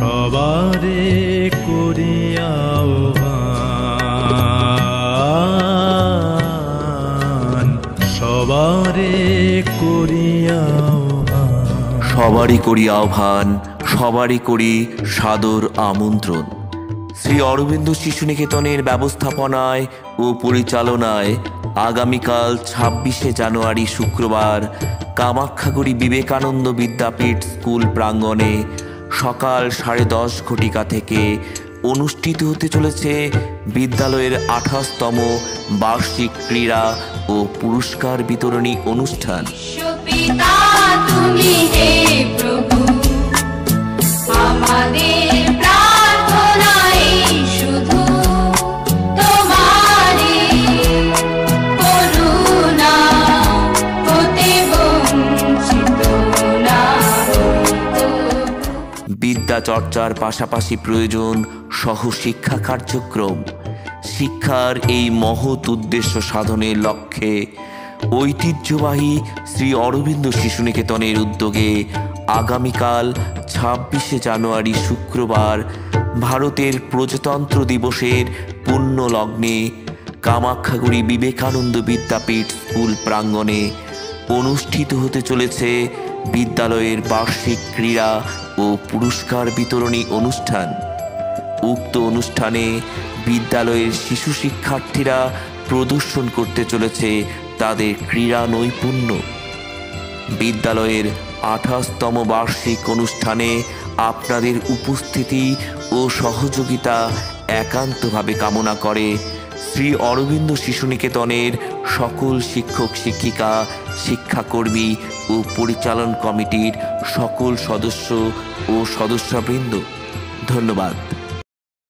সবারে করিয়া আহ্বান, সবারে করিয়া আহ্বান। সবারই করি আহ্বান, সবারই করি সাদর আমন্ত্রণ। শ্রী অরবিন্দ শিশু নিকেতনের ব্যবস্থাপনায় ও পরিচালনায় আগামীকাল 26শে জানুয়ারি শুক্রবার কামাখ্যাগুড়ি বিবেকানন্দ বিদ্যাপীঠ স্কুল প্রাঙ্গণে সকাল 10:30 ঘটিকা থেকে অনুষ্ঠিত হতে চলেছে বিদ্যালয়ের 28তম বার্ষিক ক্রীড়া ও পুরস্কার বিতরণী অনুষ্ঠান। পিতা তুমি হে প্রভু, আমাদের প্রার্থনাই শুধু তোমারই করুণা হতে বঞ্চিত না হইতো। বিদ্যা চর্চার পাশাপাশি প্রয়োজন সহশিক্ষা কার্যক্রম। শিক্ষার এই মহৎ উদ্দেশ্য সাধনের লক্ষ্যে ঐতিহ্যবাহী শ্রী অরবিন্দ শিশু নিকেতনের উদ্যোগে আগামীকাল 26শে জানুয়ারি শুক্রবার ভারতের প্রজাতন্ত্র দিবসের পুণ্য লগ্নে কামাখ্যাগুড়ি বিবেকানন্দ বিদ্যাপীঠ স্কুল প্রাঙ্গণে অনুষ্ঠিত হতে চলেছে বিদ্যালয়ের বার্ষিক ক্রীড়া ও পুরস্কার বিতরণী অনুষ্ঠান। উক্ত অনুষ্ঠানে বিদ্যালয়ের শিশু শিক্ষার্থীরা প্রদর্শন করতে চলেছে তাদের ক্রীড়া নৈপুণ্য। বিদ্যালয়ের 28তম বার্ষিক অনুষ্ঠানে আপনাদের উপস্থিতি ও সহযোগিতা একান্তভাবে কামনা করে শ্রী অরবিন্দ শিশু নিকেতনের সকল শিক্ষক শিক্ষিকা, শিক্ষাকর্মী ও পরিচালন কমিটির সকল সদস্য ও সদস্যবৃন্দ। ধন্যবাদ।